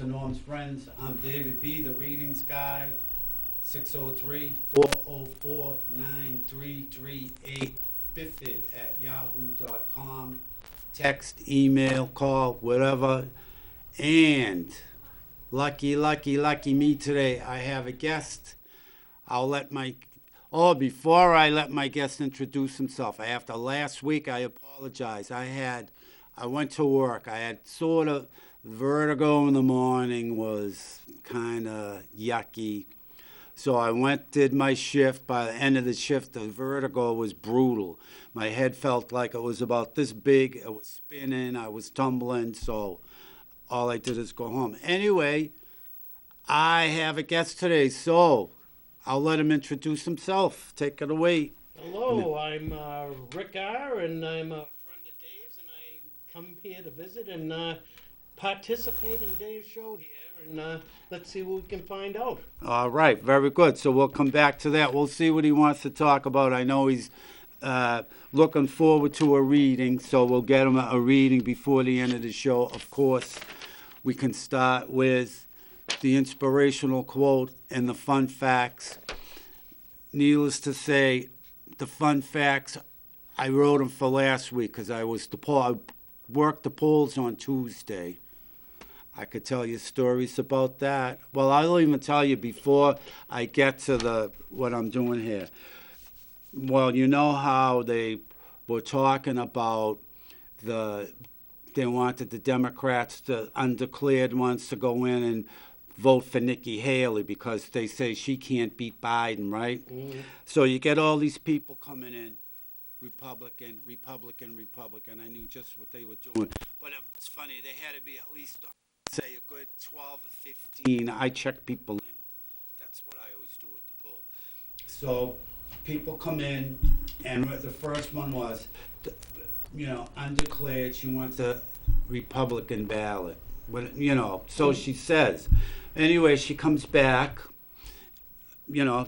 to Norm's Friends. I'm David B., the readings guy. 603-404-9338. Biffid at yahoo.com. Text, email, call, whatever. And lucky me today. I have a guest. Before I let my guest introduce himself, after last week, I apologize. I went to work. I had sort of vertigo in the morning, was kind of yucky. So I did my shift. By the end of the shift, the vertigo was brutal. My head felt like it was about this big. It was spinning. I was tumbling. So all I did is go home. Anyway, I have a guest today, so I'll let him introduce himself. Take it away. Hello, I'm Rick R., and I'm a friend of Dave's, and I come here to visit and participate in Dave's show here, and let's see what we can find out. All right, very good. So we'll come back to that. We'll see what he wants to talk about. I know he's looking forward to a reading, so we'll get him a reading before the end of the show. Of course, we can start with the inspirational quote and the fun facts. Needless to say, the fun facts, I wrote them for last week because I worked the polls on Tuesday. I could tell you stories about that. Well, I'll even tell you before I get to what I'm doing here. Well, you know how they were talking about they wanted the Democrats, the undeclared ones, to go in and vote for Nikki Haley because they say she can't beat Biden, right? Mm-hmm. So you get all these people coming in, Republican. I knew just what they were doing. But it's funny, they had to be at least, say, a good 12 or 15. I check people in. That's what I always do with the poll. So people come in, and the first one was, undeclared. She wants a Republican ballot. So she says. Anyway, she comes back.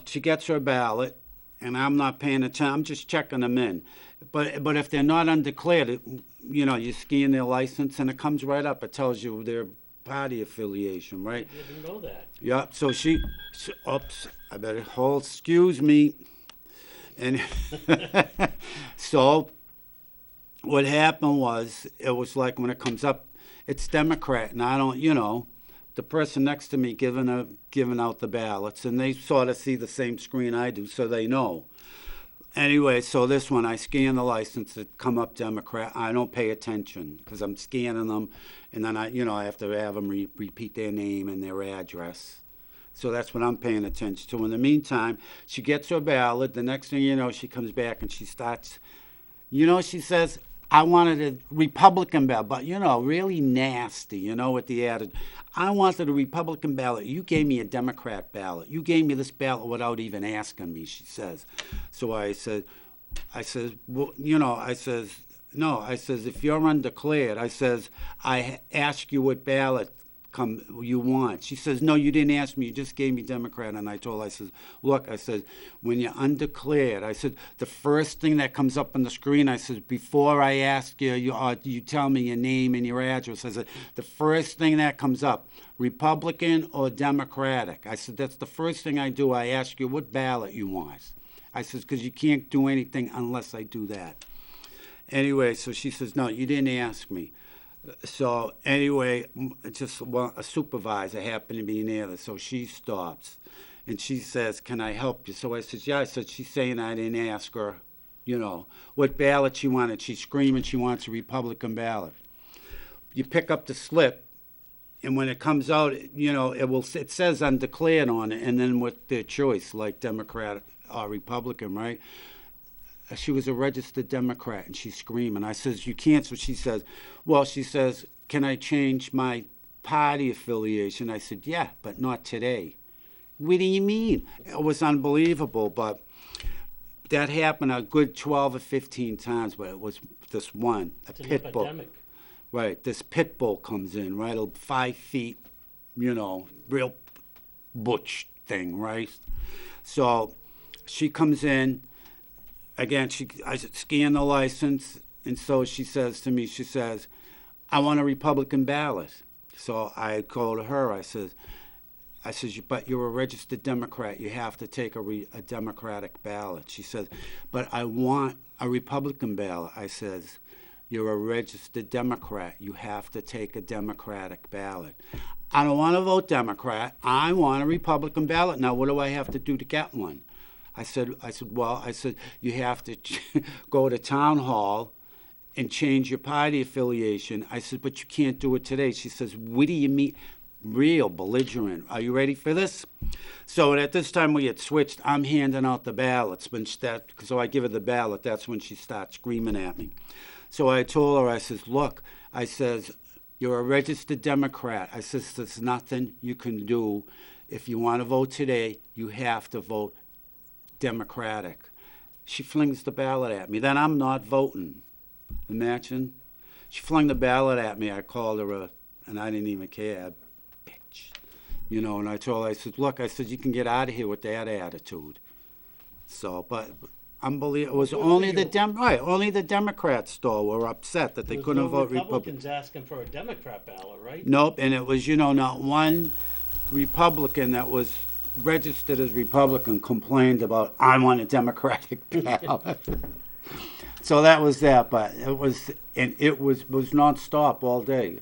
She gets her ballot, and I'm not paying attention. I'm just checking them in. But if they're not undeclared, you scan their license, and it comes right up. It tells you their party affiliation, right? I didn't know that. Yeah. So oops, I better hold. Excuse me. And so what happened was, it was like when it comes up, it's Democrat, and I don't, the person next to me giving out the ballots, and they sort of see the same screen I do, so they know. Anyway, so this one, I scan the license, it come up Democrat. I don't pay attention because I'm scanning them, and then I have to have them repeat their name and their address. So that's what I'm paying attention to. In the meantime, she gets her ballot. The next thing you know, she comes back and she starts, she says, I wanted a Republican ballot, but, really nasty, with the attitude. I wanted a Republican ballot. You gave me a Democrat ballot. You gave me this ballot without even asking me, she says. So I said, well, no, I says, if you're undeclared, I says, I ask you what ballot you want. She says, no, you didn't ask me. You just gave me Democrat. And I told her, I said, look, I said, when you're undeclared, I said, the first thing that comes up on the screen, I said, before I ask you, you tell me your name and your address. I said, the first thing that comes up, Republican or Democratic. I said, that's the first thing I do. I ask you what ballot you want. I said, because you can't do anything unless I do that. Anyway, so she says, no, you didn't ask me. So anyway, just a supervisor happened to be near, so she stops, and she says, "Can I help you?" So I said, "Yeah." I said, "She's saying I didn't ask her, what ballot she wanted." She's screaming she wants a Republican ballot. You pick up the slip, and when it comes out, it says undeclared on it, and then with their choice, like Democrat or Republican, right? She was a registered Democrat, and she's screaming. I says, you can't. So she says, can I change my party affiliation? I said, yeah, but not today. What do you mean? It was unbelievable, but that happened a good 12 or 15 times, but it was this one, It's a an pit bull. epidemic. Right, this pit bull comes in, right, 5 feet, real butch thing, right? So she comes in. Again, I scan the license, and so she says to me, I want a Republican ballot. So I go to her. I says, but you're a registered Democrat. You have to take a Democratic ballot. She says, but I want a Republican ballot. I says, you're a registered Democrat. You have to take a Democratic ballot. I don't want to vote Democrat. I want a Republican ballot. Now, what do I have to do to get one? I said, you have to go to town hall and change your party affiliation. I said, but you can't do it today. She says, what do you mean? Real belligerent. Are you ready for this? So at this time we had switched. I'm handing out the ballots. So I give her the ballot. That's when she starts screaming at me. So I told her, I says, look, I says, you're a registered Democrat. I says, there's nothing you can do. If you want to vote today, you have to vote Democratic. She flings the ballot at me. Then I'm not voting. Imagine. She flung the ballot at me. I called her and I didn't even care. Bitch. You know, and I told her, I said, look, I said, you can get out of here with that attitude. So, but unbelievable. It was only only the Democrats, though, were upset that they couldn't vote Republican. Republicans asking for a Democrat ballot, right? Nope, and it was, not one Republican that was registered as Republican complained about, I want a Democratic ballot. So that was that, but it was nonstop all day.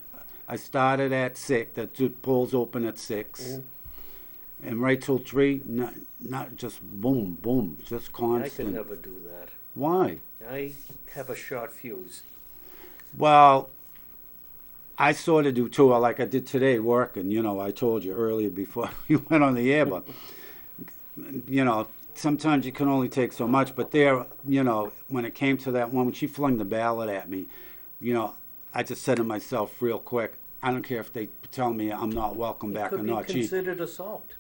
I started at 6, the polls open at 6, Mm-hmm. and right till 3, not just boom, boom, just constant. I could never do that. Why? I have a short fuse. Well, I sort of do too, like I did today working. I told you earlier before we went on the air, but, sometimes you can only take so much. But there, when it came to that one, when she flung the ballot at me, I just said to myself real quick, I don't care if they tell me I'm not welcome back or not. It could be considered assault.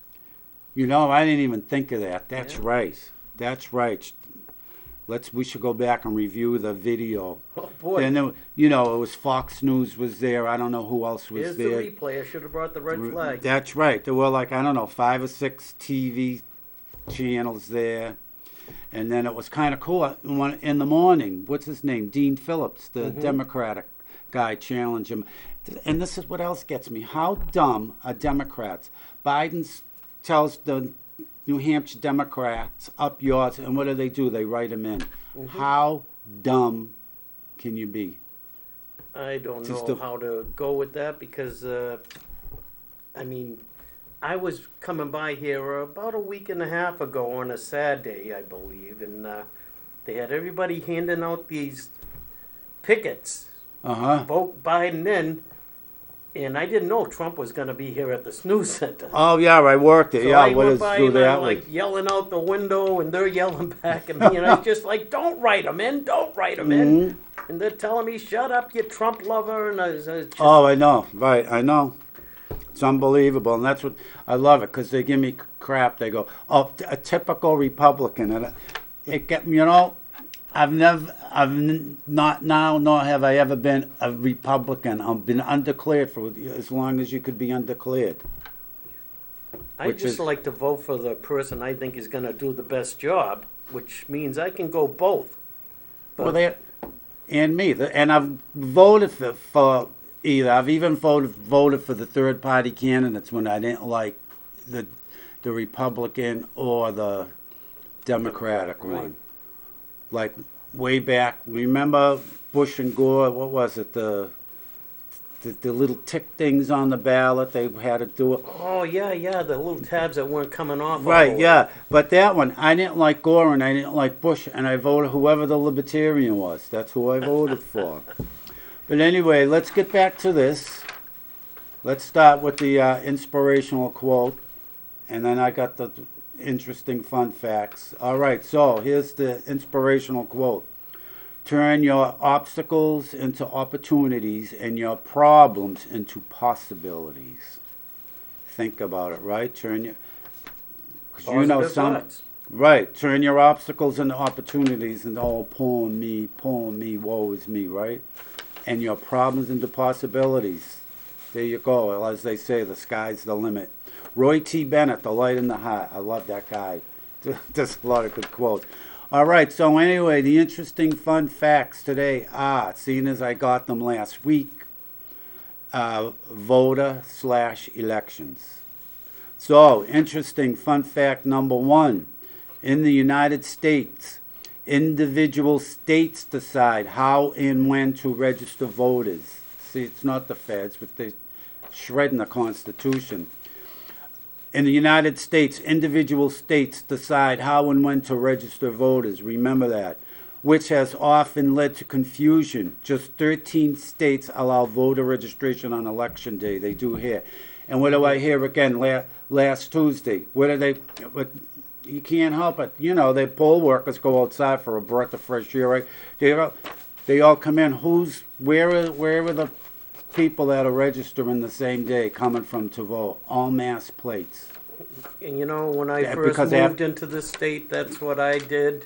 I didn't even think of that. That's Yeah. right. That's right. We should go back and review the video. Oh, boy. And then, it was Fox News was there. I don't know who else was Here's there. the replay. I should have brought the red flag. That's right. There were 5 or 6 TV channels there. And then it was kind of cool. In the morning, what's his name? Dean Phillips, the Democratic guy, challenged him. And this is what else gets me. How dumb are Democrats? Biden tells the New Hampshire Democrats, up yours, and what do? They write him in. How dumb can you be? I don't know how to go with that because, I was coming by here about a week and a half ago on a sad day, I believe, and they had everybody handing out these pickets. Vote Biden in. And I didn't know Trump was going to be here at the snooze center. Oh, yeah, I worked it. So yeah, I what went is by do and that I'm with? yelling out the window, and they're yelling back at me. And I was just like, don't write him in, don't write him in. And they're telling me, shut up, you Trump lover. And I was just, Oh, I know. Right, I know. It's unbelievable. And that's what I love it because they give me crap. They go, oh, a typical Republican. And it get I've not now, nor have I ever been a Republican. I've been undeclared for as long as you could be undeclared. I just like to vote for the person I think is going to do the best job, which means I can go both. But And me. And I've voted for either. I've even voted for the third party candidates when I didn't like the Republican or the Democratic one. Like way back, remember Bush and Gore? What was it? The little tick things on the ballot. They had to do it. Oh yeah, the little tabs that weren't coming off. Right, yeah. But that one, I didn't like Gore and I didn't like Bush, and I voted whoever the Libertarian was. That's who I voted for. But anyway, let's get back to this. Let's start with the inspirational quote, and then I got the interesting fun facts. All right, so here's the inspirational quote. Turn your obstacles into opportunities and your problems into possibilities. Think about it, right? Turn your thoughts. Right. Turn your obstacles into opportunities and poor me, woe is me, right? And your problems into possibilities. There you go. As they say, the sky's the limit. Roy T. Bennett, The Light in the Heart. I love that guy. There's a lot of good quotes. All right, so anyway, the interesting fun facts today are, seeing as I got them last week, voter/elections. So, interesting fun fact number one. In the United States, individual states decide how and when to register voters. See, it's not the feds, but they're shredding the Constitution. In the United States, individual states decide how and when to register voters. Remember that. Which has often led to confusion. Just 13 states allow voter registration on election day. They do here. And what do I hear again last Tuesday? What are they? You can't help it. You know, the poll workers go outside for a breath of fresh air, right? They all come in. Where are the people that are registering the same day coming from to vote? All mass plates. And you know, when I first moved into the state, that's what I did.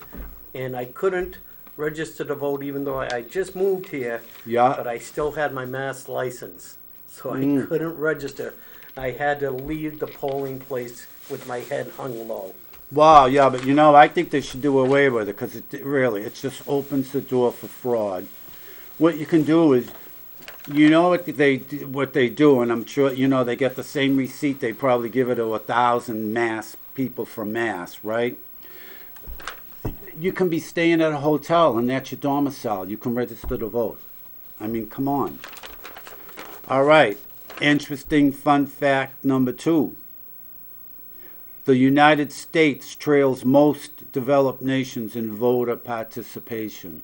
And I couldn't register to vote even though I just moved here. Yeah. But I still had my mass license. So I couldn't register. I had to leave the polling place with my head hung low. Wow, yeah, but you know, I think they should do away with it because it just opens the door for fraud. What you can do is, you know what they do, and I'm sure, you know, they get the same receipt, they probably give it to 1,000 mass people for mass, right? You can be staying at a hotel and that's your domicile. You can register to vote. I mean, come on. All right, interesting fun fact number two. The United States trails most developed nations in voter participation.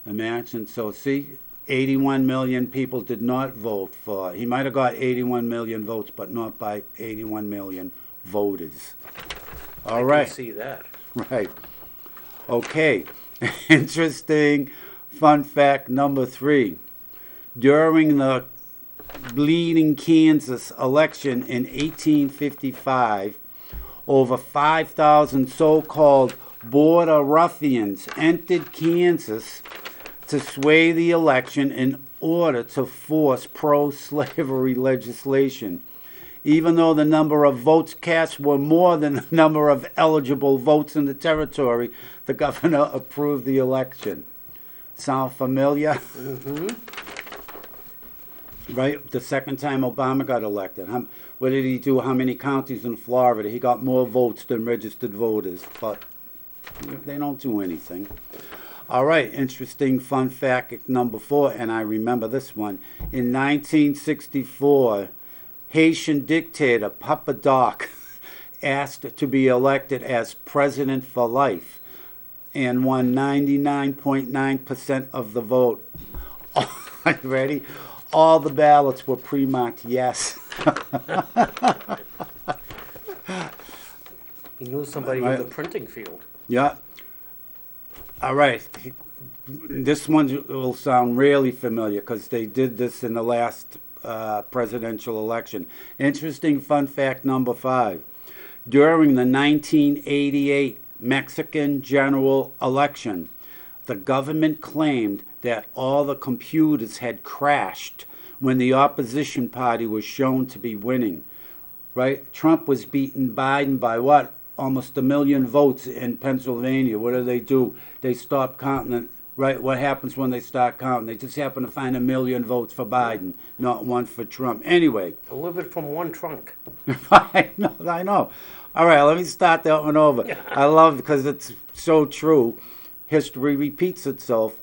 Imagine, so see, 81 million people did not vote for. He might have got 81 million votes, but not by 81 million voters. All right. I can see that. Right. Okay. Interesting fun fact number three. During the Bleeding Kansas election in 1855, over 5,000 so-called border ruffians entered Kansas to sway the election in order to force pro-slavery legislation. Even though the number of votes cast were more than the number of eligible votes in the territory, the governor approved the election. Sound familiar? Mm-hmm. Right? The second time Obama got elected. What did he do? How many counties in Florida? He got more votes than registered voters. But they don't do anything. All right, interesting fun fact number four, and I remember this one. In 1964, Haitian dictator Papa Doc asked to be elected as president for life and won 99.9% of the vote. Are you ready? All the ballots were pre-marked yes. He knew somebody in the printing field. Yeah. All right. This one will sound really familiar because they did this in the last presidential election. Interesting fun fact number five. During the 1988 Mexican general election, the government claimed that all the computers had crashed when the opposition party was shown to be winning. Right? Trump was beating Biden by what? Almost 1 million votes in Pennsylvania. What do? They stop counting it. Right? What happens when they start counting? They just happen to find 1 million votes for Biden, not one for Trump. Anyway. Delivered from one trunk. I know. All right, let me start that one over. Yeah. I love it because it's so true. History repeats itself.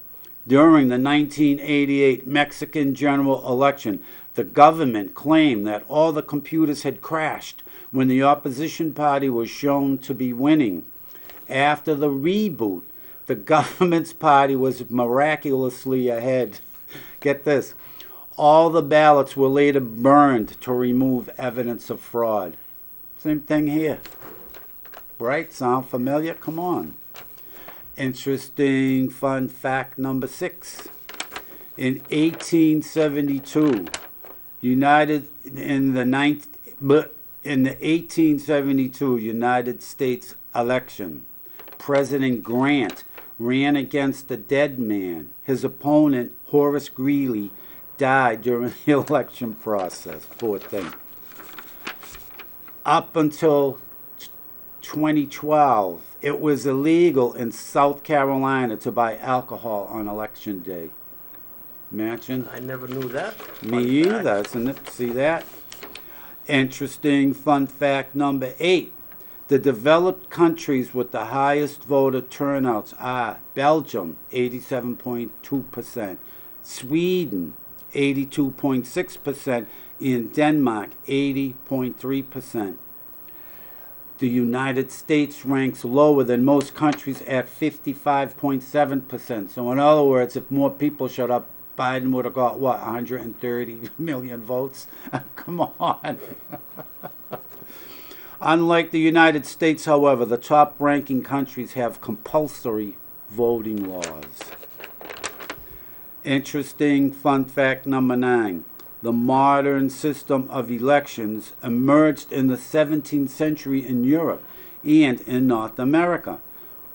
During the 1988 Mexican general election, the government claimed that all the computers had crashed when the opposition party was shown to be winning. After the reboot, the government's party was miraculously ahead. Get this. All the ballots were later burned to remove evidence of fraud. Same thing here. Right? Sound familiar? Come on. Interesting fun fact number six. In 1872, in the 1872 United States election, President Grant ran against a dead man. His opponent, Horace Greeley, died during the election process. Poor thing. Up until 2012, it was illegal in South Carolina to buy alcohol on election day. Imagine. I never knew that. Me Fun fact. either, isn't it? See that? Interesting fun fact number 8. The developed countries with the highest voter turnouts are Belgium, 87.2%, Sweden, 82.6%, and Denmark, 80.3%. The United States ranks lower than most countries at 55.7%. So in other words, if more people showed up, Biden would have got, what, 130 million votes? Come on. Unlike the United States, however, the top-ranking countries have compulsory voting laws. Interesting fun fact number 9. The modern system of elections emerged in the 17th century in Europe and in North America,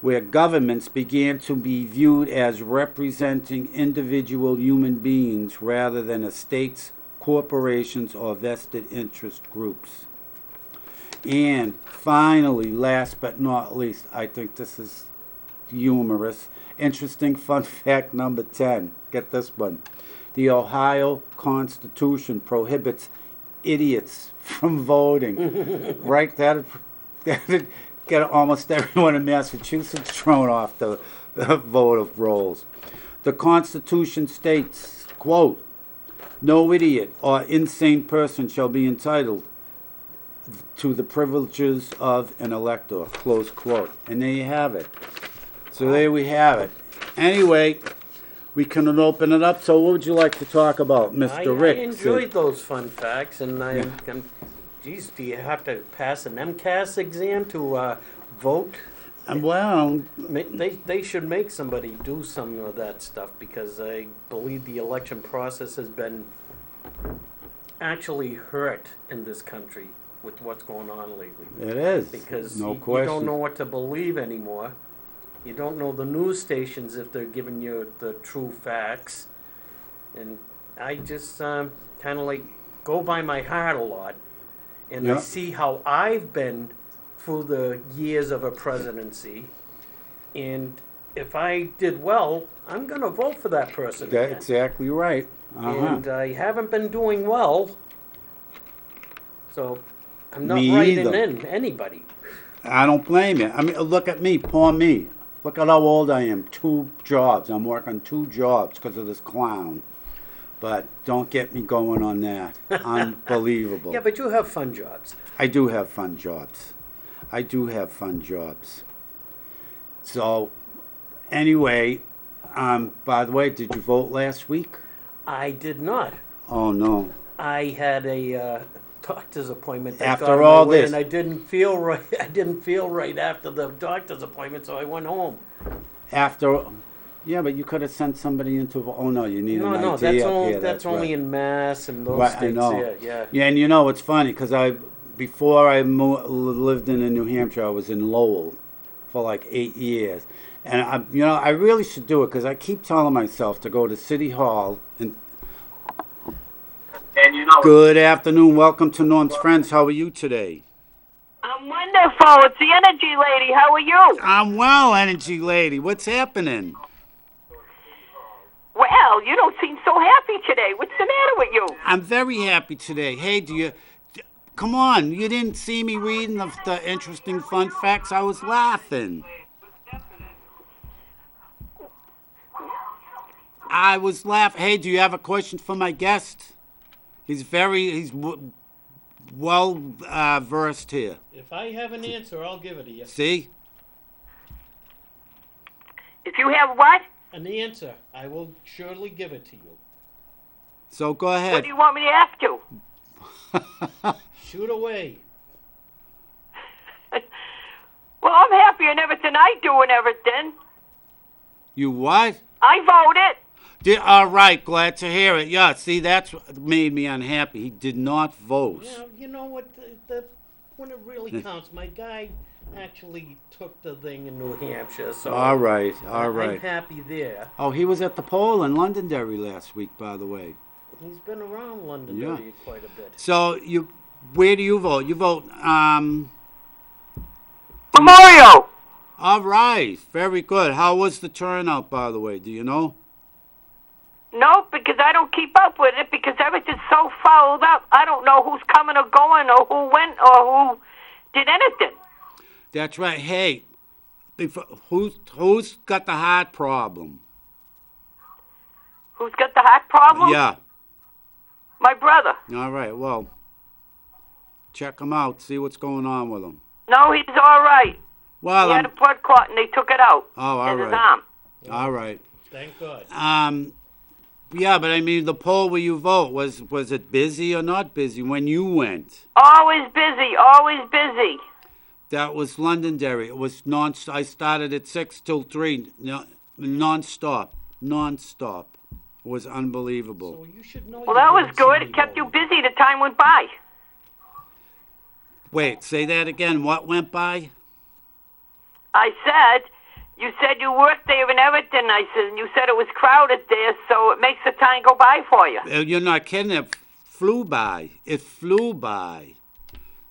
where governments began to be viewed as representing individual human beings rather than estates, corporations, or vested interest groups. And finally, last but not least, I think this is humorous. Interesting fun fact number 10. Get this one. The Ohio Constitution prohibits idiots from voting. Right? That'd get almost everyone in Massachusetts thrown off the vote rolls. The Constitution states, quote, "No idiot or insane person shall be entitled to the privileges of an elector," close quote. And there you have it. So there we have it. Anyway, we can open it up. So what would you like to talk about, Mr. Rick? I enjoyed those fun facts, and geez, do you have to pass an MCAS exam to vote? Well, They should make somebody do some of that stuff, because I believe the election process has been actually hurt in this country with what's going on lately. it is. Because no you question. don't know what to believe anymore. You don't know the news stations if they're giving you the true facts. And I just kind of like go by my heart a lot. And I Yeah. see how I've been through the years of a presidency. And if I did well, I'm going to vote for that person That's again. exactly right. And I haven't been doing well. So I'm not Me writing either. in anybody. I don't blame you. I mean, look at me, poor me. Look at how old I am. 2 jobs. I'm working 2 jobs because of this clown. But don't get me going on that. Unbelievable. Yeah, but you have fun jobs. I do have fun jobs. So, anyway, by the way, did you vote last week? I did not. Oh, no. I had a doctor's appointment that After got in my all way, this. and I didn't feel right. I didn't feel right after the doctor's appointment, so I went home. Yeah, but you could have sent somebody into. Oh no, you need an No, ID that's up only here. that's only right. in Mass and those Right, I states. know. Yeah. Yeah, and you know it's funny because before I lived in New Hampshire, I was in Lowell for like 8 years, and I really should do it because I keep telling myself to go to City Hall and. Good afternoon. Welcome to Norm's Friends. How are you today? I'm wonderful. It's the energy lady. How are you? I'm well, Energy Lady. What's happening? Well, you don't seem so happy today. What's the matter with you? I'm very happy today. Hey, come on, you didn't see me reading the interesting fun facts? I was laughing. Hey, do you have a question for my guest? He's well versed here. If I have an answer, I'll give it to you. See? If you have what? An answer, I will surely give it to you. So go What ahead. do you want me to ask you? Shoot away. Well, I'm happier than ever tonight doing everything. You what? I voted. All right, glad to hear it. Yeah, see, that's what made me unhappy. He did not vote. Yeah, you know what? When it really counts, my guy actually took the thing in New Hampshire. So All right. I'm happy there. Oh, he was at the poll in Londonderry last week, by the way. He's been around Londonderry quite a bit. So where do you vote? You vote. Memorial. All right, very good. How was the turnout, by the way? Do you know? No, because I don't keep up with it because everything's so fouled up. I don't know who's coming or going or who went or who did anything. That's right. Hey, who's got the heart problem? Who's got the heart problem? Yeah. My brother. All right. Well, check him out. See what's going on with him. No, he's all right. Well, he had a blood clot and they took it out. Oh, all in right. his arm. All right. Thank God. Yeah, but I mean, the poll where you vote, was it busy or not busy when you went? Always busy, always busy. That was Londonderry. It was I started at 6 till 3, non-stop. It was unbelievable. So you should know. Well, that was good. It kept you busy. The time went by. Wait, say that again. What went by? I said, you said you worked there and everything. I said, and you said it was crowded there, so it makes the time go by for you. You're not kidding. It flew by. It flew by.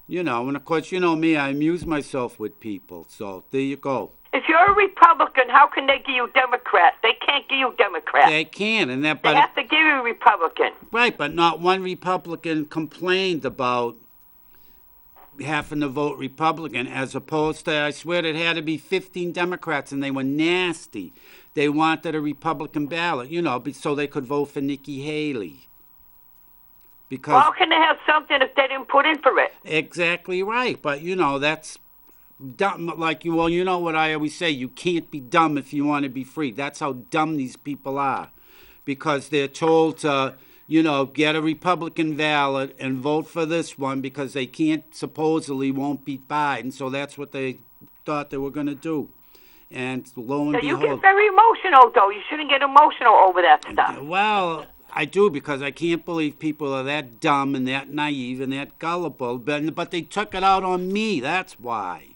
You know, and of course, you know me, I amuse myself with people. So there you go. If you're a Republican, how can they give you Democrat? They can't give you Democrat. They can, and that. They have to give you Republican. Right, but not one Republican complained about having to vote Republican, as opposed to, I swear, it had to be 15 Democrats, and they were nasty. They wanted a Republican ballot, you know, so they could vote for Nikki Haley. Because well, how can they have something if they didn't put in for it? Exactly right, but you know, that's dumb. Like, well, you know what I always say, you can't be dumb if you want to be free. That's how dumb these people are, because they're told to, you know, get a Republican ballot and vote for this one because they supposedly won't beat Biden. So that's what they thought they were going to do. And lo and You behold. get very emotional, though. You shouldn't get emotional over that stuff. Well, I do, because I can't believe people are that dumb and that naive and that gullible. But they took it out on me. That's why.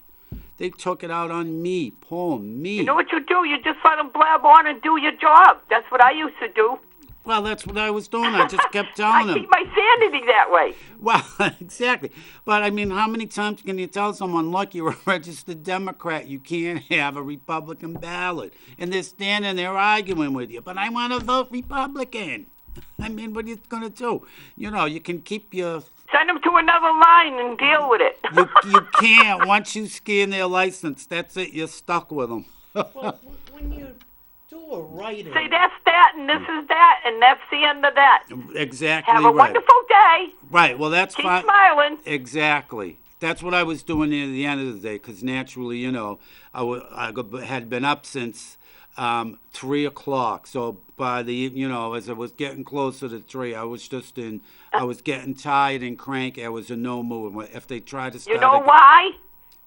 They took it out on me. Poor me. You know what you do? You just let them blab on and do your job. That's what I used to do. Well, that's what I was doing. I just kept telling them. I keep my sanity that way. Well, exactly. But, I mean, how many times can you tell someone, look, you're a registered Democrat, you can't have a Republican ballot? And they're standing there arguing with you. But I want to vote Republican. I mean, what are you going to do? You know, you can keep your... Send them to another line and deal with it. You can't. Once you scan their license, that's it. You're stuck with them. Well, when you do a write-in... Say, that's that, and this is that, and that's the end of that. Exactly Have a wonderful day. Right. Well, that's Keep fine. smiling. Exactly. That's what I was doing near the end of the day, because naturally, you know, I had been up since 3 o'clock. So by the, you know, as I was getting closer to 3, I was getting tired and cranky. I was in no mood. If they tried to start You know again, why?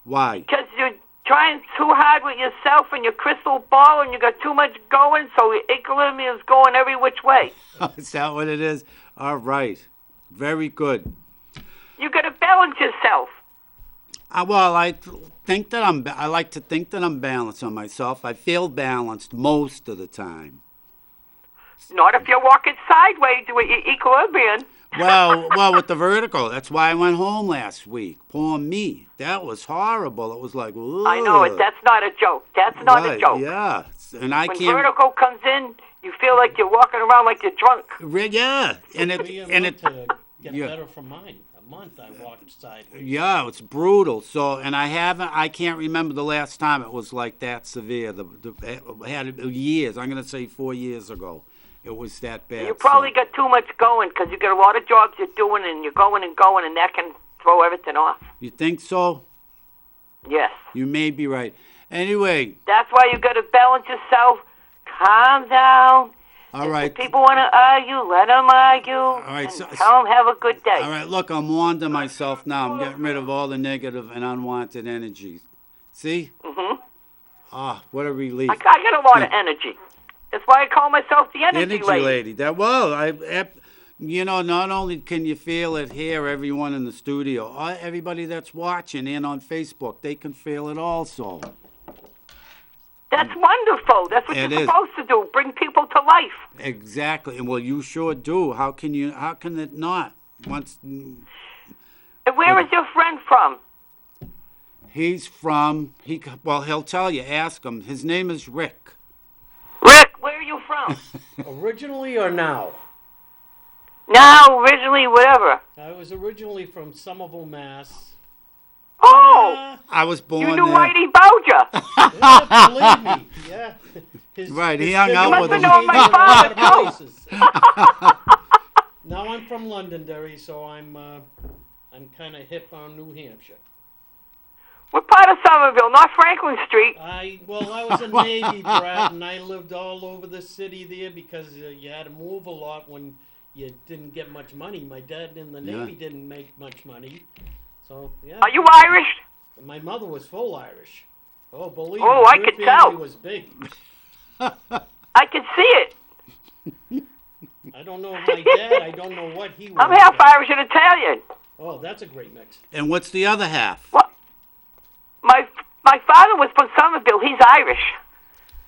Why? Because you're trying too hard with yourself and your crystal ball, and you got too much going, so your equilibrium is going every which way. Is that what it is? All right. Very good. You got to balance yourself. Well, I like to think that I'm balanced on myself. I feel balanced most of the time. Not if you're walking sideways with your equilibrium. Well, with the vertigo. That's why I went home last week. Poor me. That was horrible. It was like, ugh. I know it. That's not a joke. That's not a joke. Yeah, and I when can't. When vertigo comes in, you feel like you're walking around like you're drunk. Yeah, and to get better from mine. A month I walked sideways. Yeah, it's brutal. So, and I can't remember the last time it was like that severe. It had years. I'm going to say 4 years ago. It was that bad. You probably got too much going because you got a lot of jobs you're doing, and you're going, and that can throw everything off. You think so? Yes. You may be right. Anyway. That's why you got to balance yourself. Calm down. All right. If people want to argue, let them argue. All right. And tell them have a good day. All right. Look, I'm on to myself now. I'm getting rid of all the negative and unwanted energies. See? Mm-hmm. Ah, what a relief. I got a lot of energy. That's why I call myself the energy lady. You know, not only can you feel it here, everyone in the studio, everybody that's watching and on Facebook, they can feel it also. That's wonderful. That's what you're supposed to do. Bring people to life. Exactly. And well, you sure do. How can it not? And where is your friend from? He's from, he'll tell you. Ask him. His name is Rick. Rick, where are you from? Originally or now? Now, originally, whatever. I was originally from Somerville, Mass. Oh, I was born you knew there. Whitey Bowser. Yeah, believe me. Yeah. Right, he hung out You with must him. have known my father, too. Places. Now I'm from Londonderry, so I'm kind of hip on New Hampshire. What part of Somerville? Not Franklin Street. I was a Navy brat, and I lived all over the city there because you had to move a lot when you didn't get much money. My dad in the Navy didn't make much money, so yeah. Are you Irish? My mother was full Irish. Oh, believe Oh, me, I her could family tell. was big. I can see it. I don't know my dad. I don't know what he was. I'm half Irish and Italian. Oh, that's a great mix. And what's the other half? What? My father was from Somerville. He's Irish.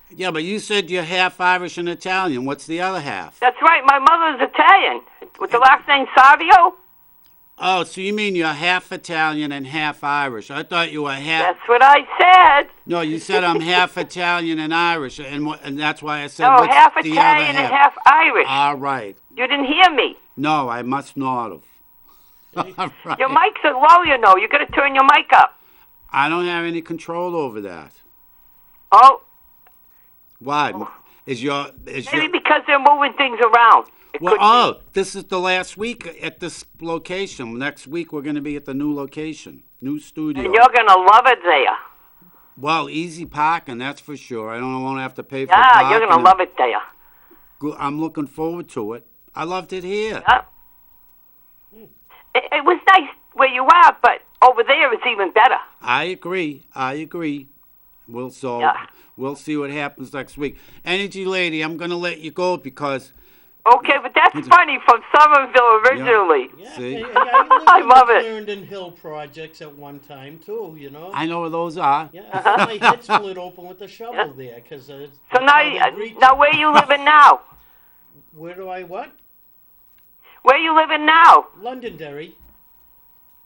Yeah, but you said you're half Irish and Italian. What's the other half? That's right. My mother's Italian with the last name Savio. Oh, so you mean you're half Italian and half Irish? I thought you were half. That's what I said. No, you said I'm half Italian and Irish, and that's why I said No, what's half the Italian other and half Irish. All right. You didn't hear me. No, I must not have. All right. Your mic's are low, you know. You got to turn your mic up. I don't have any control over that. Oh, Why? Is maybe because they're moving things around. It Well, could be. oh, this is the last week at this location. Next week we're going to be at the new location, new studio. And you're going to love it there. Well, easy parking, that's for sure. I won't have to pay for Yeah, parking. you're going to love it there. I'm looking forward to it. I loved it here. Yeah. It was nice where you are, but over there it's even better. I agree. We'll see what happens next week. Energy lady, I'm going to let you go because Okay, but that's funny, from Somerville originally. Yeah, See? I love it. Clarendon Hill projects at one time too. You know. I know where those are. Yeah, I got my head split open with the shovel there because. So now where you living now? Where do I what? Where you living now? Londonderry.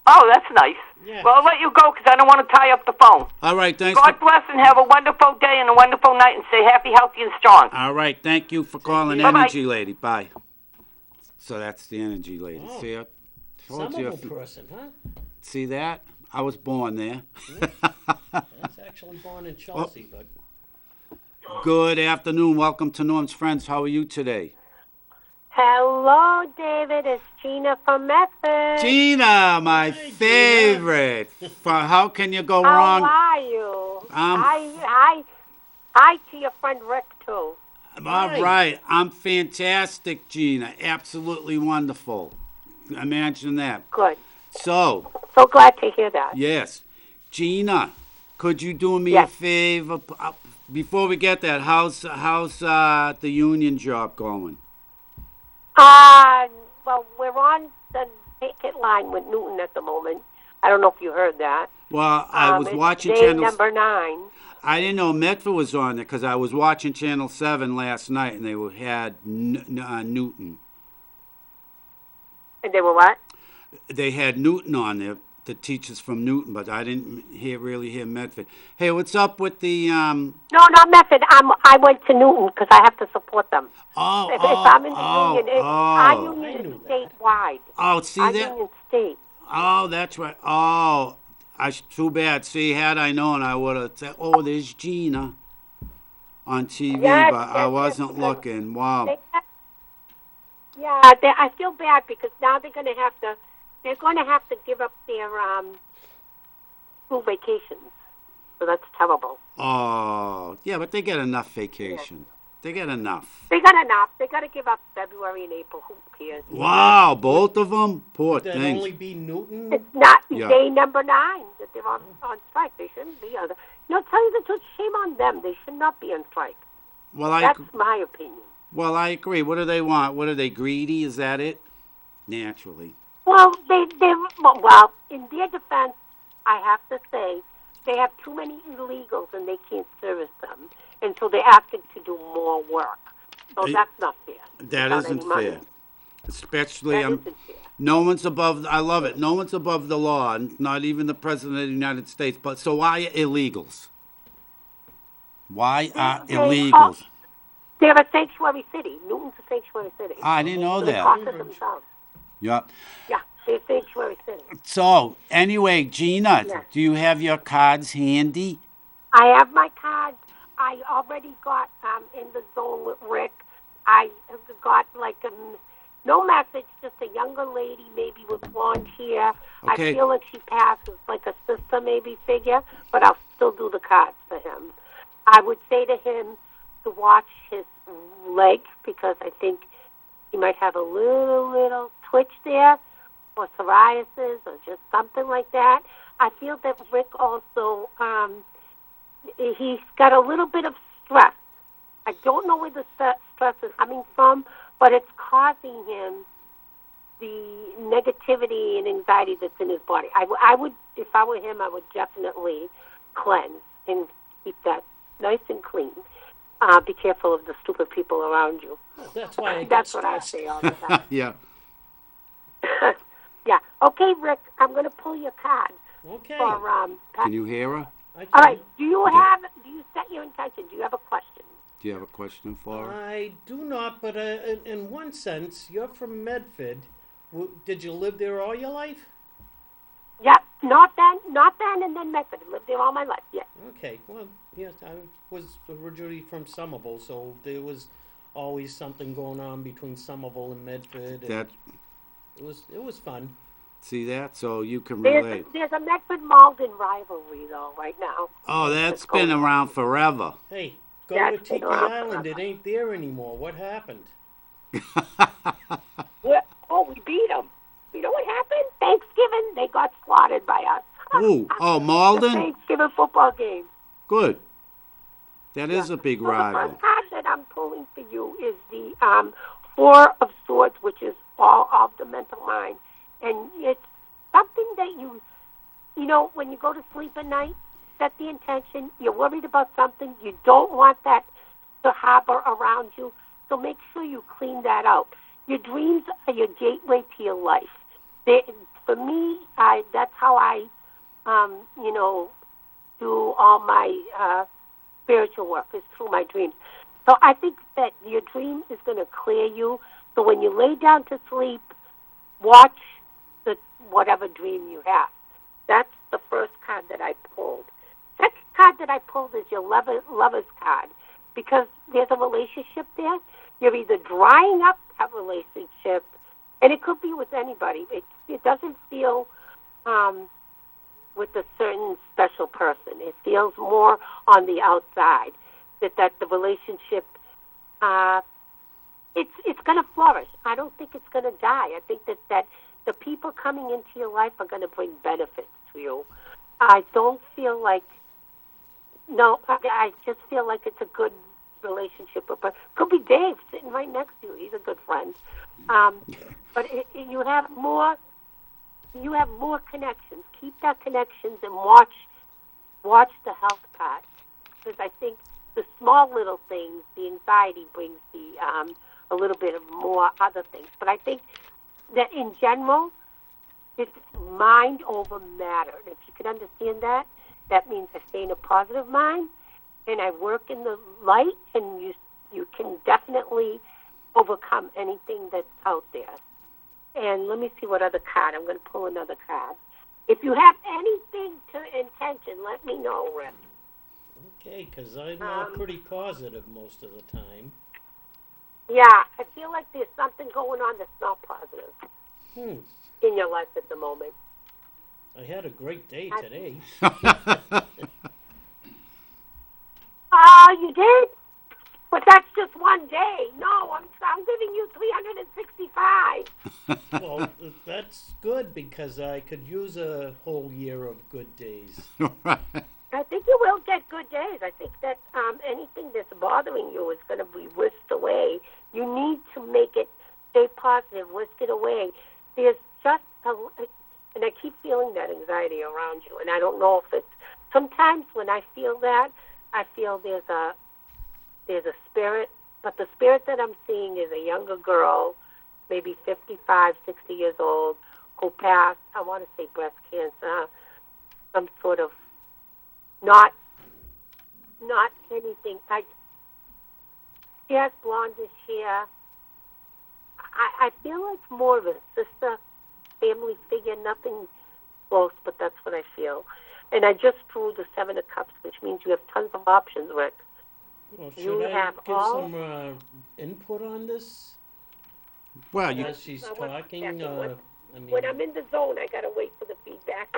Oh, that's nice. Yeah. Well, I'll let you go because I don't want to tie up the phone. All right, thanks. God bless and have a wonderful day and a wonderful night and stay happy, healthy, and strong. All right, thank you for calling Bye-bye. Energy Lady. Bye. So that's the Energy Lady. Oh. See, I told you. Somerville person, huh? See that? I was born there. That's actually born in Chelsea, but. Good afternoon. Welcome to Norm's Friends. How are you today? Hello, David. It's Gina from Medford. Gina, my Hi, favorite. How can you go How wrong? are you? Um, Hi to your friend Rick, too. All right. I'm fantastic, Gina. Absolutely wonderful. Imagine that. Good. So, So glad to hear that. yes. Gina, could you do me a Yes. favor? Before we get that, how's the union job going? Well, we're on the picket line with Newton at the moment. I don't know if you heard that. Well, I was It's watching day channel. number 9. I didn't know Medford was on there because I was watching Channel 7 last night and they had Newton. And they were what? They had Newton on there, the teachers from Newton, but I didn't really hear Medford. Hey, what's up with the No, not Medford. I went to Newton because I have to support them. If I'm in the union, our union is statewide. Oh, see Our that? union state. Oh, that's right. Oh, too bad. See, had I known, I would have said, "Oh, there's Gina on TV," Yes, but I yes, wasn't yes. looking. Wow. I feel bad because now they're going to have to give up their school vacations. So that's terrible. Oh, yeah, but they get enough vacation. They get enough. They got enough. They got to give up February and April. Who cares? Wow, both of them? Poor Would that things. only be Newton? It's not Yeah. day number 9 that they're on strike. They shouldn't be on. Tell you the truth, shame on them. They should not be on strike. Well, That's my opinion. I agree. What do they want? What are they, greedy? Is that it? Naturally. Well, in their defense, I have to say they have too many illegals and they can't service them, and so they're asking to do more work. So that's not fair. That Without isn't any money. fair. Especially, That isn't fair. no one's above, I love it, no one's above the law, not even the President of the United States. But so why are illegals? Why are They illegals? They're a sanctuary city. Newton's a sanctuary city. I didn't know So they that. process themselves. Yeah. Yeah, they're a sanctuary city. So, anyway, Gina, Yeah. do you have your cards handy? I have my cards. I already got in the zone with Rick. I got like no message, just a younger lady, maybe with blonde hair. Okay. I feel like she passes like a sister maybe figure, but I'll still do the cards for him. I would say to him to watch his leg because I think he might have a little twitch there, or psoriasis, or just something like that. I feel that Rick also he's got a little bit of stress. I don't know where the stress is coming from, but it's causing him the negativity and anxiety that's in his body. I would, if I were him, I would definitely cleanse and keep that nice and clean. Be careful of the stupid people around you. That's why I get That's what I stressed. say all the time. Yeah. Yeah. Okay, Rick, I'm going to pull your card. Okay. For, Can you hear her? I can. all right. Do you Okay. set your intention? Do you have a question? Do you have a question for her? I do not, but in one sense, you're from Medford. Did you live there all your life? Yeah, not then, and then Medford. I lived there all my life. Yes. Okay, well, yes, I was originally from Somerville, so there was always something going on between Somerville and Medford. And That it was fun. see that? So you can relate. There's a Medford Malden rivalry though right now. Oh, that's going been on. around forever. Hey, go That's to been Tiki around Island. forever. It ain't there anymore. What happened? We beat them. You know what happened? Thanksgiving, they got slaughtered by us. Oh, The Malden? Thanksgiving football game. Good. That is a big So the rival. first card that I'm pulling for you is the Four of Swords, which is all of the mental mind. And it's something that you know, when you go to sleep at night, set the intention. You're worried about something. You don't want that to harbor around you. So make sure you clean that out. Your dreams are your gateway to your life. For me, that's how I, do all my spiritual work is through my dreams. So I think that your dream is going to clear you. So when you lay down to sleep, watch whatever dream you have. That's the first card that I pulled. Second card that I pulled is your lover's card because there's a relationship there. You're either drying up that relationship, and it could be with anybody. It doesn't feel with a certain special person. It feels more on the outside that the relationship it's going to flourish. I don't think it's going to die. I think that the people coming into your life are going to bring benefits to you. I don't feel like I just feel like it's a good relationship. But could be Dave sitting right next to you. He's a good friend. But you have more connections. Keep that connections and watch the health part because I think the small little things, the anxiety brings the a little bit of more other things. But I think that in general, it's mind over matter. And if you can understand that, that means I stay in a positive mind and I work in the light, and you can definitely overcome anything that's out there. And let me see what other card. I'm going to pull another card. If you have anything to intention, let me know, Rick. Okay, because I'm pretty positive most of the time. Yeah, I feel like there's something going on that's not positive in your life at the moment. I had a great day today. You did? But that's just one day. No, I'm giving you 365. Well, that's good because I could use a whole year of good days. I think you will get good days. I think that anything that's bothering you is going to be whisked away. You need to make it stay positive, whisk it away. There's just and I keep feeling that anxiety around you, and I don't know if it's, sometimes when I feel that, I feel there's a spirit, but the spirit that I'm seeing is a younger girl, maybe 55, 60 years old, who passed, I want to say breast cancer, some sort of, not anything. She has blondish hair. I feel like more of a sister, family figure, nothing close, but that's what I feel. And I just drew the Seven of Cups, which means you have tons of options, Rick. Well, You should I have give all. some input on this Well, you as she's I wasn't talking? checking. I When mean, I'm in the zone, I gotta wait for the feedback.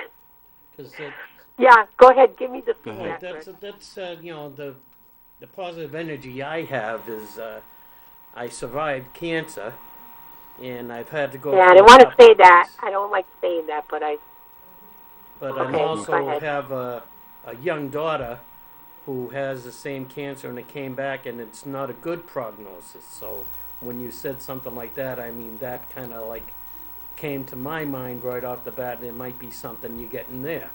because Yeah, go ahead. Give me the Go ahead. feedback, Rick. that's the positive energy I have is I survived cancer, and I've had to go Yeah, I through didn't a want to couple say that. things. I don't like saying that, but But I okay, go also ahead. have a young daughter who has the same cancer, and it came back, and it's not a good prognosis. So when you said something like that, I mean that kind of like came to my mind right off the bat. There might be something you get in there.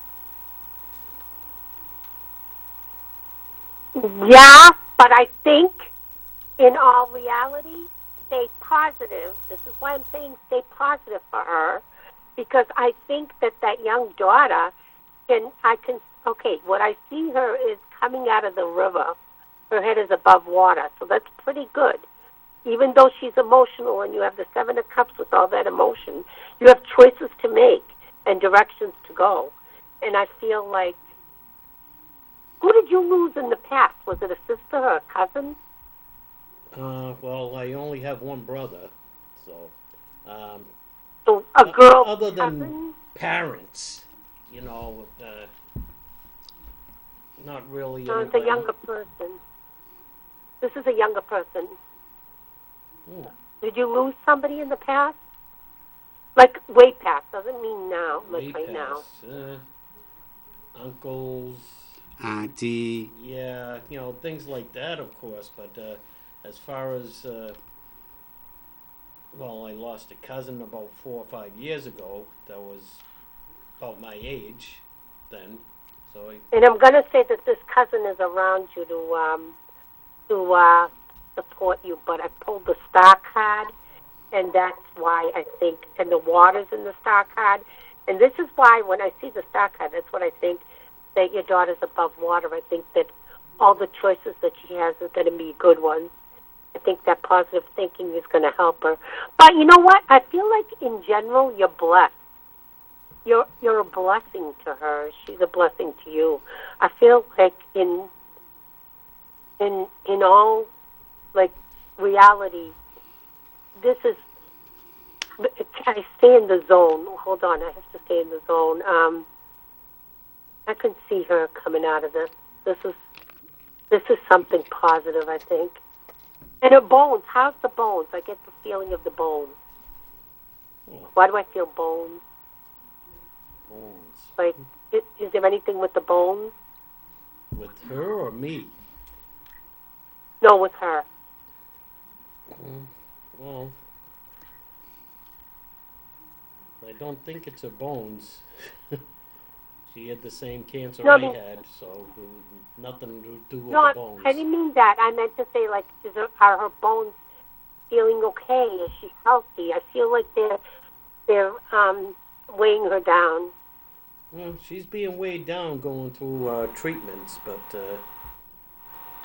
Yeah, but I think in all reality, stay positive. This is why I'm saying stay positive for her, because I think that that young daughter okay, what I see her is coming out of the river. Her head is above water, so that's pretty good. Even though she's emotional and you have the Seven of Cups with all that emotion, you have choices to make and directions to go. And I feel like, who did you lose in the past? Was it a sister or a cousin? Well, I only have one brother, so So a girl other than cousin? parents, not really No, it's a anybody. younger person. This is a younger person. Ooh, Did you lose somebody in the past? Like way past, doesn't mean now, way like right now. past. Uncles, Auntie. yeah, things like that, of course. But as far as well, I lost a cousin about 4 or 5 years ago. That was about my age then. So And I'm gonna say that this cousin is around you to support you, but I pulled the star card, and that's why I think, and the water's in the star card, and this is why when I see the star card, that's what I think, that your daughter's above water. I think that all the choices that she has are going to be good ones. I think that positive thinking is going to help her. But you know what? I feel like in general you're blessed. You're a blessing to her. She's a blessing to you. I feel like in all like reality, this is. I stay in the zone. Hold on, I have to stay in the zone. I can see her coming out of this. This is something positive, I think. And her bones. How's the bones? I get the feeling of the bones. Why do I feel bones? bones Like, is there anything with the bones? with her or me? No, with her. Well, I don't think it's her bones. She had the same cancer No, I I mean- had, so nothing to do with No, the I bones. didn't mean that. I meant to say, like, are her bones feeling okay? Is she healthy? I feel like they're weighing her down. Well, she's being weighed down going through treatments, but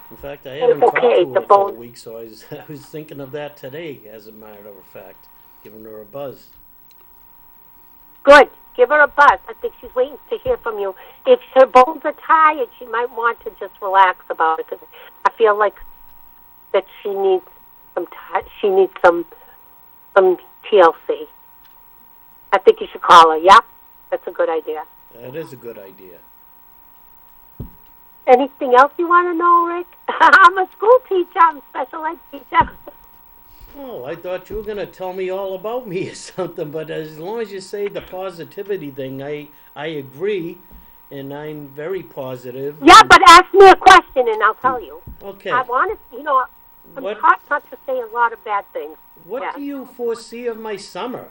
in fact, I haven't It's talked okay, to the her for a bones. week, so I was thinking of that today, as a matter of fact, giving her a buzz. Good. Give her a buzz. I think she's waiting to hear from you. If her bones are tired, she might want to just relax about it, because I feel like that she needs some TLC. I think you should call her. Yeah, that's a good idea. That is a good idea. Anything else you want to know, Rick? I'm a school teacher. I'm a special ed teacher. Oh, I thought you were going to tell me all about me or something, but as long as you say the positivity thing, I agree, and I'm very positive. Yeah, but ask me a question and I'll tell you. Okay. I want to, I'm What- taught not to say a lot of bad things. What Yeah. do you foresee of my summer?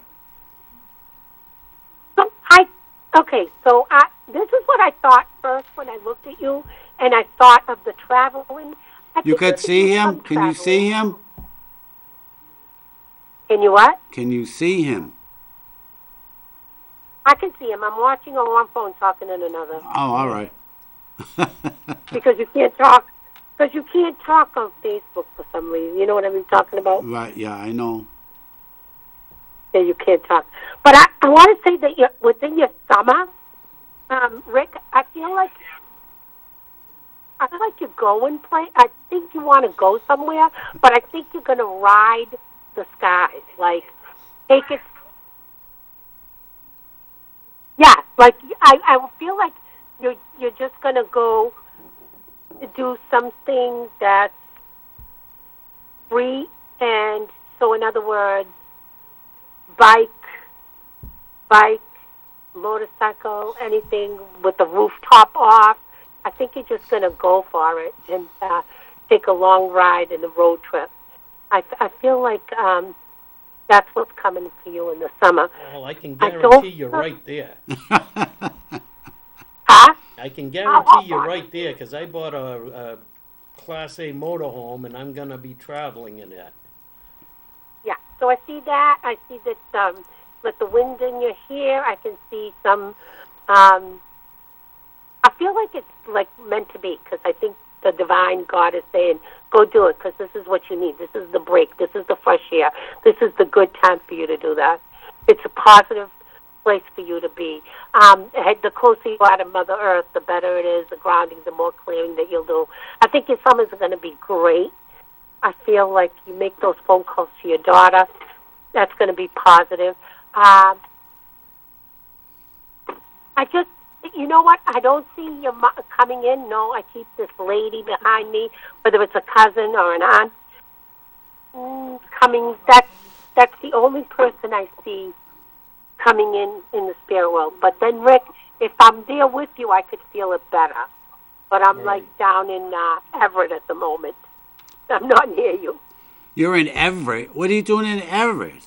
So this is what I thought first when I looked at you, and I thought of the traveling. I You think could do see him? some Can you see traveling. him? Can you what? Can you see him? I can see him. I'm watching on one phone, talking in another, Oh, all right. because you can't talk Because you can't talk on Facebook for some reason. You know what I'm talking about? Right, yeah, I know. Yeah, you can't talk. But I want to say that within your summer, Rick, I feel like you're going place. I think you want to go somewhere, but I think you're going to ride the skies. Like, take it. Yeah, like I feel like you're just going to go to do something that's free, and so in other words, bike, bike, motorcycle, anything with the rooftop off. I think you're just going to go for it and take a long ride in the road trip. I feel like that's what's coming for you in the summer. Well, I can guarantee you're right there. Huh? I can guarantee you're right there because I bought a Class A motorhome and I'm going to be traveling in that. Yeah, so I see that. I see that with the wind in your hair, I can see some. I feel like it's like meant to be because I think the divine God is saying, go do it because this is what you need. This is the break. This is the fresh air. This is the good time for you to do that. It's a positive place for you to be. The closer you are to Mother Earth, the better it is, the grounding, the more clearing that you'll do. I think your summers are going to be great. I feel like you make those phone calls to your daughter. That's going to be positive. I just, you know what? I don't see you coming in. No, I keep this lady behind me, whether it's a cousin or an aunt, coming. That's the only person I see coming in the spirit world. But then, Rick, if I'm there with you, I could feel it better. But I'm like down in Everett at the moment. I'm not near you. You're in Everett? What are you doing in Everett?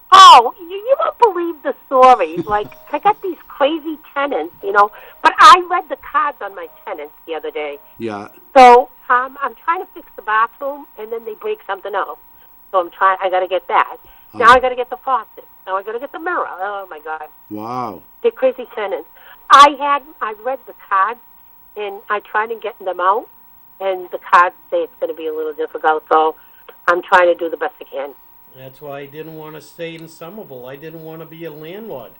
Oh, you won't believe the story. Like, I got these crazy tenants, but I read the cards on my tenants the other day. Yeah. So I'm trying to fix the bathroom, and then they break something else. So I got to get that. Now I got to get the faucet. Now I got to get the mirror. Oh, my God. Wow. They're crazy tenants. I read the cards, and I tried to get them out, and the cards say it's going to be a little difficult, so I'm trying to do the best I can. That's why I didn't want to stay in Somerville. I didn't want to be a landlord.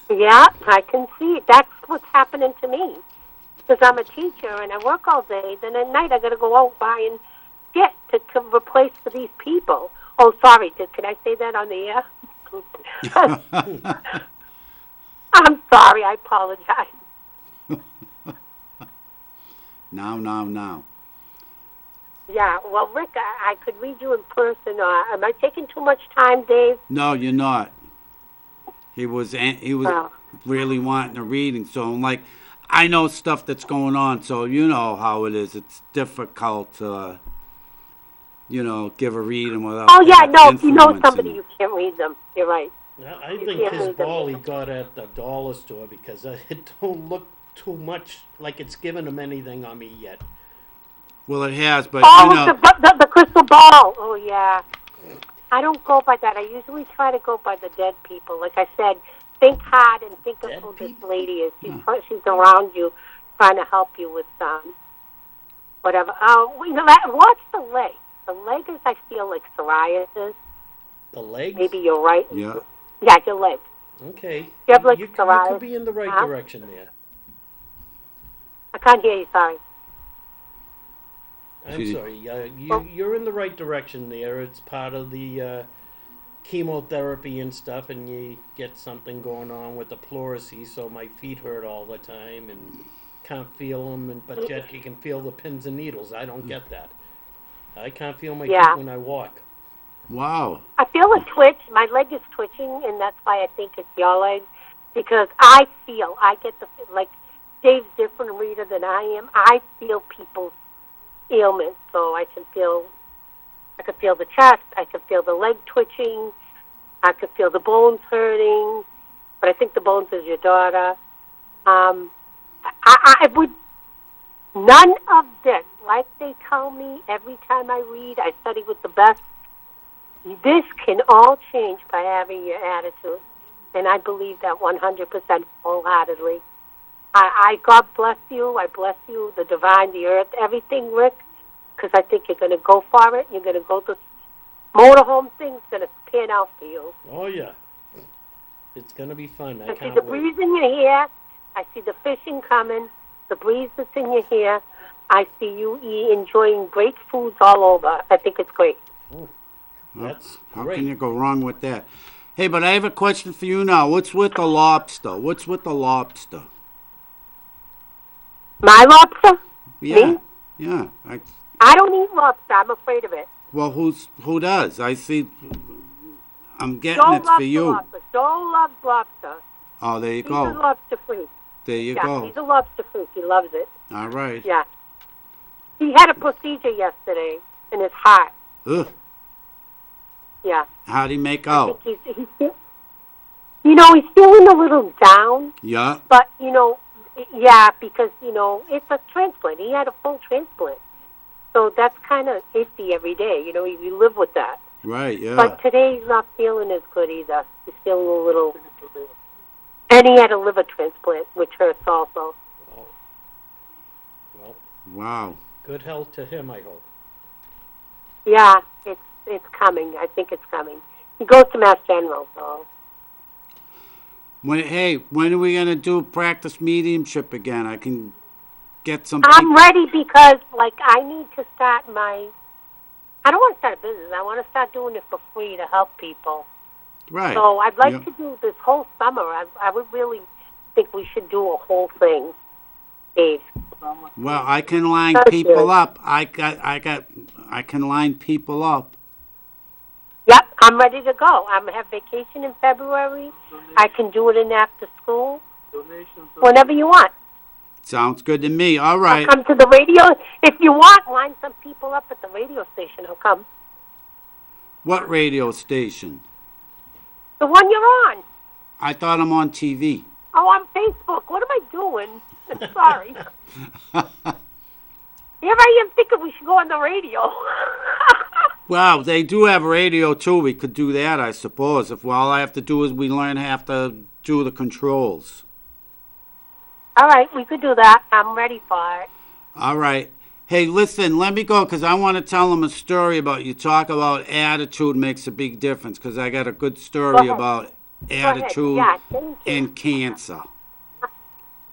Yeah, I can see it. That's what's happening to me. Because I'm a teacher and I work all day. Then at night I got to go out and buy and get to replace for these people. Oh, sorry. Can I say that on the air? I'm sorry. I apologize. Now. Yeah, well, Rick, I could read you in person. Am I taking too much time, Dave? No, you're not. He was really wanting a reading, so I'm like, I know stuff that's going on, so you know how it is. It's difficult to, give a reading without. Oh yeah, no. If you know somebody, you can't read them. You're right. I think his ball he got at the dollar store because it don't look too much like it's given him anything on me yet. Well, it has, but the crystal ball. Oh yeah. I don't go by that. I usually try to go by the dead people. Like I said, think hard and think of who this lady is. She's around you, trying to help you with whatever. Watch the leg. The leg is, I feel, like psoriasis. The leg? Maybe you're right. Yeah. Yeah, your leg. Okay. You have like you psoriasis. could be in the right direction there. I can't hear you. Sorry. I'm sorry. You're in the right direction there. It's part of the chemotherapy and stuff, and you get something going on with the pleurisy, so my feet hurt all the time and can't feel them, but yet you can feel the pins and needles. I don't get that. I can't feel my feet when I walk. Wow. I feel a twitch. My leg is twitching, and that's why I think it's your leg, because I get like Dave's different reader than I am. I feel people's ailments, so I could feel the chest, I could feel the leg twitching, I could feel the bones hurting, but I think the bones is your daughter. I would, none of this, like they tell me every time I read, I study with the best, this can all change by having your attitude, and I believe that 100% wholeheartedly. God bless you. I bless you, the divine, the earth, everything, Rick, because I think you're going to go for it. You're going to go to motorhome thing's going to pan out for you. Oh, yeah. It's going to be fun. I see can't the wait. breeze in your hair. I see the fishing coming. The breeze that's in your hair. I see you enjoying great foods all over. I think it's great. Ooh, Well, that's how great. can you go wrong with that? Hey, but I have a question for you now. What's with the lobster? What's with the lobster? My lobster? Yeah, Me? yeah. I don't eat lobster. I'm afraid of it. Well, who does? I see. I'm getting Joe it's for loves the you. lobster. Joe loves lobster. Oh, there you He's a go. lobster freak. There you Yeah, go. he's a lobster freak. He loves it. All right. Yeah. He had a procedure yesterday in his heart. Ugh. Yeah. How'd he make I out? think he's he's feeling a little down. Yeah. But, yeah, because, it's a transplant. He had a full transplant. So that's kind of iffy every day. You live with that. Right, yeah. But today he's not feeling as good either. He's feeling a little... And he had a liver transplant, which hurts also. Oh. Well, Wow. good health to him, I hope. Yeah, it's coming. I think it's coming. He goes to Mass General, so... When are we going to do practice mediumship again? I can get some... I'm ready because, I need to start my... I don't want to start a business. I want to start doing it for free to help people. Right. So I'd like to do this whole summer. I would really think we should do a whole thing, Dave. Well, I can line people up. I can line people up. Yep, I'm ready to go. I'm have vacation in February. I can do it in after school. Whenever you want. Sounds good to me. All right. I'll come to the radio. If you want, line some people up at the radio station. I'll come. What radio station? The one you're on. I thought I'm on TV. Oh, on Facebook. What am I doing? Sorry. Here I am thinking we should go on the radio. Well, they do have radio too. We could do that, I suppose. If all I have to do is we learn how to do the controls. All right, we could do that. I'm ready for it. All right. Hey, listen, let me go because I want to tell them a story about you. Talk about attitude makes a big difference because I got a good story about attitude and cancer.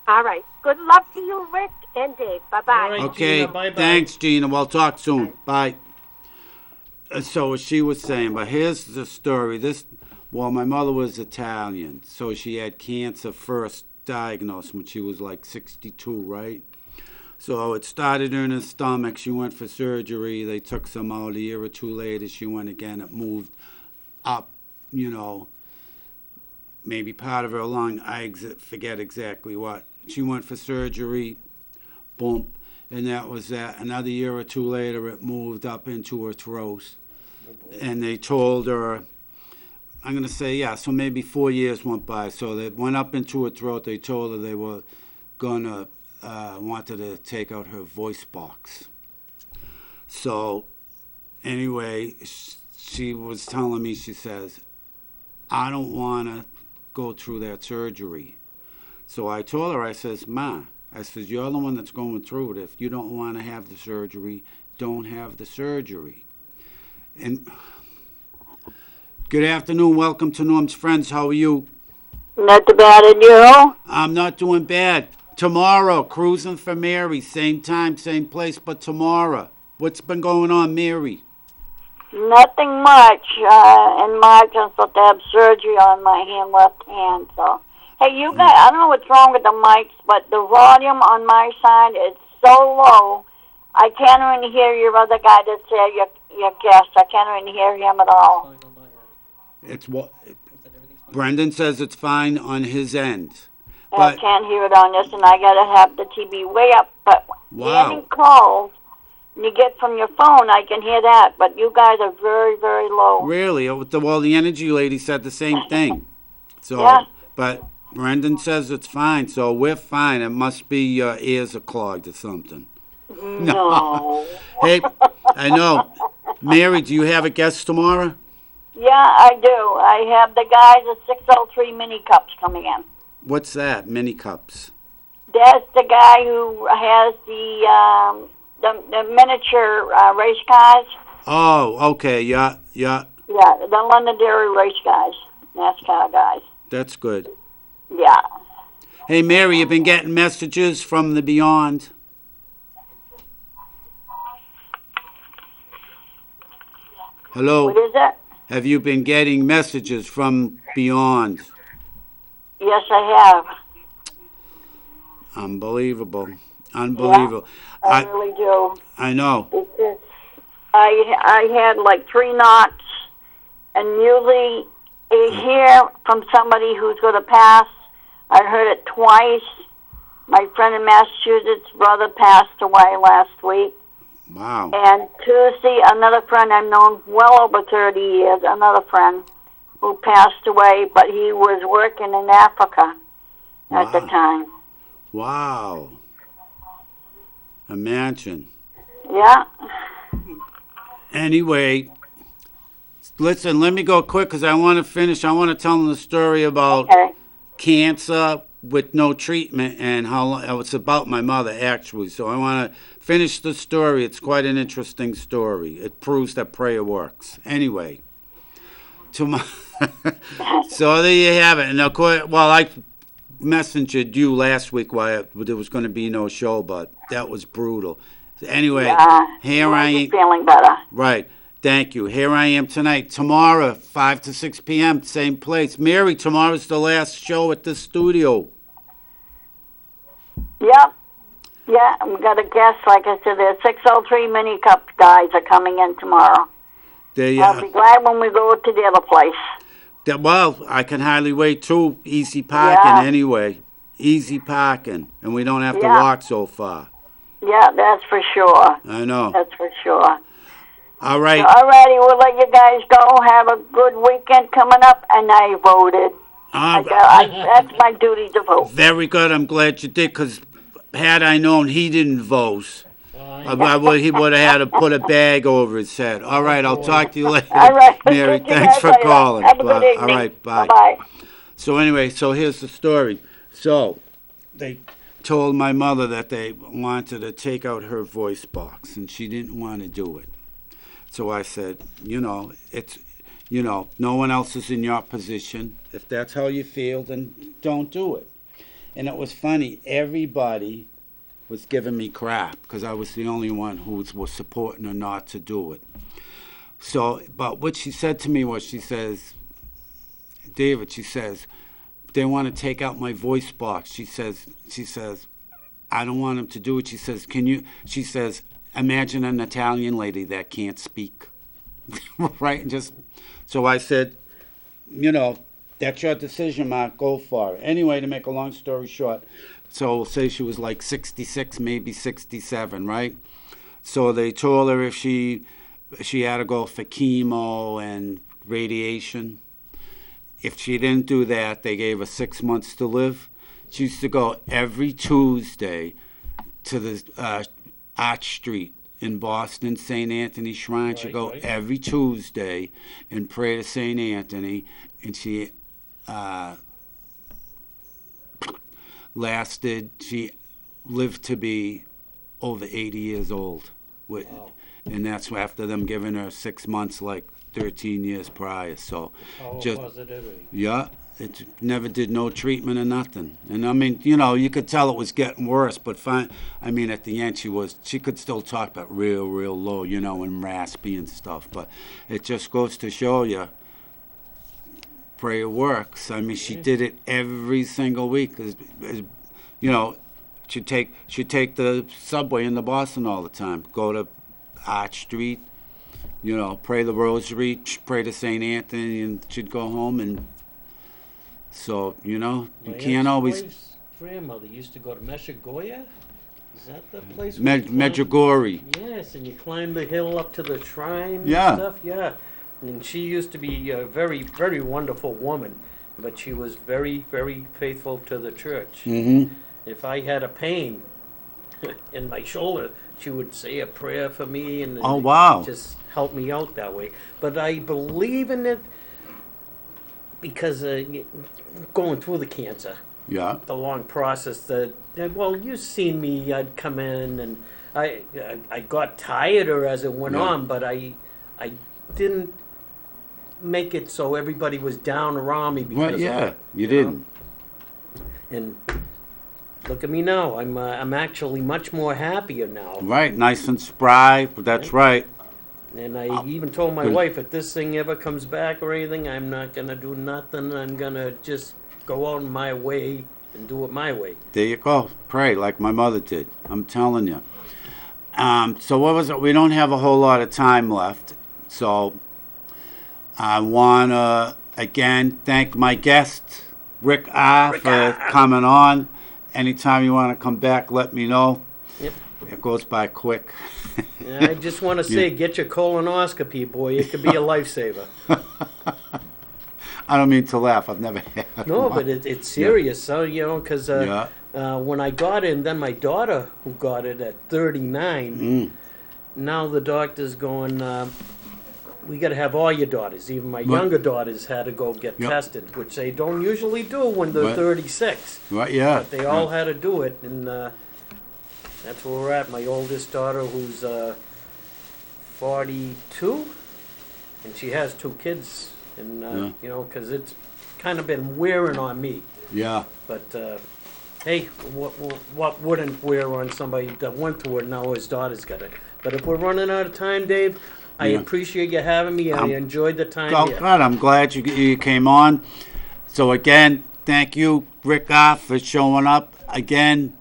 All right. Good luck to you, Rick and Dave. Bye-bye. All right, Okay, Gina, bye-bye. thanks, Gina. We'll talk soon. Bye. So she was saying, but here's the story. My mother was Italian, so she had cancer first diagnosed when she was like 62, right? So it started in her stomach. She went for surgery. They took some out. A year or two later, she went again. It moved up, maybe part of her lung. I forget exactly what. She went for surgery. Boom. And that was that. Another year or two later, it moved up into her throat. And they told her, I'm going to say, so maybe 4 years went by. So they went up into her throat. They told her they were going to, wanted to take out her voice box. So anyway, she was telling me, she says, I don't want to go through that surgery. So I told her, I says, Ma, I says, you're the one that's going through it. If you don't want to have the surgery, don't have the surgery. And good afternoon. Welcome to Norm's Friends. How are you? Not too bad, and you? I'm not doing bad. Tomorrow, cruising for Mary. Same time, same place, but tomorrow. What's been going on, Mary? Nothing much. In March, I'm supposed to have surgery on my left hand. So, hey, you guys, I don't know what's wrong with the mics, but the volume on my side is so low. I can't even hear your other guy that's there, your guest. I can't even hear him at all. It's what Brendan says it's fine on his end. I can't hear it on this, and I got to have the TV way up. But any calls you get from your phone, I can hear that. But you guys are very, very low. Really? Well, the energy lady said the same thing. So, yeah. But Brendan says it's fine, so we're fine. It must be your ears are clogged or something. No. Hey, I know. Mary, do you have a guest tomorrow? Yeah, I do. I have the guys at 603 mini cups coming in. What's that? Mini cups. That's the guy who has the miniature race cars. Oh, okay, yeah. Yeah, the Londonderry race guys, NASCAR guys. That's good. Yeah. Hey, Mary, you've been getting messages from the beyond? What Hello? is it? Have you been getting messages from beyond? Yes, I have. Unbelievable. Yeah, Unbelievable. I really do. I know. It's just, I had like 3 knocks, and usually you hear from somebody who's going to pass. I heard it twice. My friend in Massachusetts' brother passed away last week. Wow. And Tuesday, another friend I've known well over 30 years, another friend who passed away, but he was working in Africa at the time. Wow. Imagine. Yeah. Anyway, listen, let me go quick because I want to finish. I want to tell them the story about cancer with no treatment and how long, it's about my mother, actually. So I want to finish the story. It's quite an interesting story. It proves that prayer works. Anyway, so there you have it. And of course, well, I messengered you last week why there was going to be no show, but that was brutal. Anyway, here I am. Feeling better. Right. Thank you. Here I am tonight. Tomorrow, 5 to 6 p.m., same place. Mary, tomorrow's the last show at the studio. Yep. Yeah, we got a guest, like I said, the 603 Mini Cup guys are coming in tomorrow. I'll be glad when we go to the other place. Well, I can hardly wait, too. Easy parking anyway. Easy parking. And we don't have to walk so far. Yeah, that's for sure. I know. That's for sure. All right. So, all righty, we'll let you guys go. Have a good weekend coming up, and I voted. That's my duty to vote. Very good. I'm glad you did, because had I known he didn't vote, he would have had to put a bag over his head. All right, I'll talk to you later. All right. Mary, thanks for calling. Have a good evening. All right, bye. Bye-bye. So anyway, so here's the story. So they told my mother that they wanted to take out her voice box, and she didn't want to do it. So I said, no one else is in your position. If that's how you feel, then don't do it. And it was funny. Everybody was giving me crap because I was the only one who was supporting her not to do it. So, but what she said to me was, she says, David, she says, they want to take out my voice box. She says, I don't want them to do it. She says, imagine an Italian lady that can't speak. Right? So I said, that's your decision, Mark. Go for it. Anyway, to make a long story short, so we'll say she was like 66, maybe 67, right? So they told her if she had to go for chemo and radiation. If she didn't do that, they gave her 6 months to live. She used to go every Tuesday to the Arch Street in Boston, St. Anthony Shrine. She'd go every Tuesday and pray to St. Anthony, and she she lived to be over 80 years old. And that's after them giving her 6 months, like 13 years prior. So Positivity. Yeah, it never did no treatment or nothing. And I mean, you could tell it was getting worse, but at the end she could still talk, but real low, and raspy and stuff. But it just goes to show you, prayer works. I mean, she did it every single week. She'd take the subway into Boston all the time. Go to Arch Street, pray the rosary, pray to St. Anthony, and she'd go home. And so, you can't always... My grandmother used to go to Meshigoya. Is that the place? Medjugorje. Yes, and you climb the hill up to the shrine and stuff. Yeah. And she used to be a very, very wonderful woman, but she was very, very faithful to the church. Mm-hmm. If I had a pain in my shoulder, she would say a prayer for me and just help me out that way. But I believe in it because going through the cancer. Yeah. the long process that, well, you've seen me. I'd come in and I got tireder as it went Yeah. on, but I didn't make it so everybody was down around me because Well, of yeah, it. you know? didn't. And look at me now. I'm actually much more happier now. Right, nice and spry. That's right. And I even told my wife, if this thing ever comes back or anything, I'm not gonna do nothing. I'm gonna just go out my way and do it my way. There you go. Pray like my mother did. I'm telling you. So what was it? We don't have a whole lot of time left. So I want to, again, thank my guest, Rick R., for coming on. Anytime you want to come back, let me know. Yep. It goes by quick. And I just want to say, get your colonoscopy, boy. It could be a lifesaver. I don't mean to laugh. I've never had No, one. but it's serious. So, because Yeah. when I got it, and then my daughter, who got it at 39, now the doctor's going, we got to have all your daughters. Even my younger daughters had to go get Yep. tested, which they don't usually do when they're Right. 36. Right, yeah. But they all had to do it, and that's where we're at. My oldest daughter, who's 42, and she has 2 kids, and because it's kind of been wearing on me. Yeah. But hey, what wouldn't wear on somebody that went through it? Now his daughter's got it. But if we're running out of time, Dave, I Yeah. appreciate you having me. I enjoyed the time Oh, here. God, I'm glad you came on. So, again, thank you, Rick R., for showing up. Again,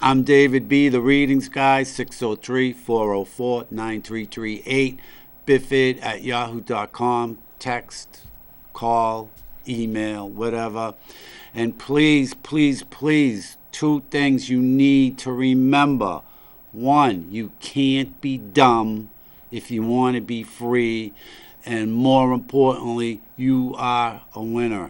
I'm David B., the readings guy, 603-404-9338, biffid@yahoo.com, text, call, email, whatever. And please, please, please, 2 things you need to remember. 1, you can't be dumb if you want to be free. And more importantly, you are a winner.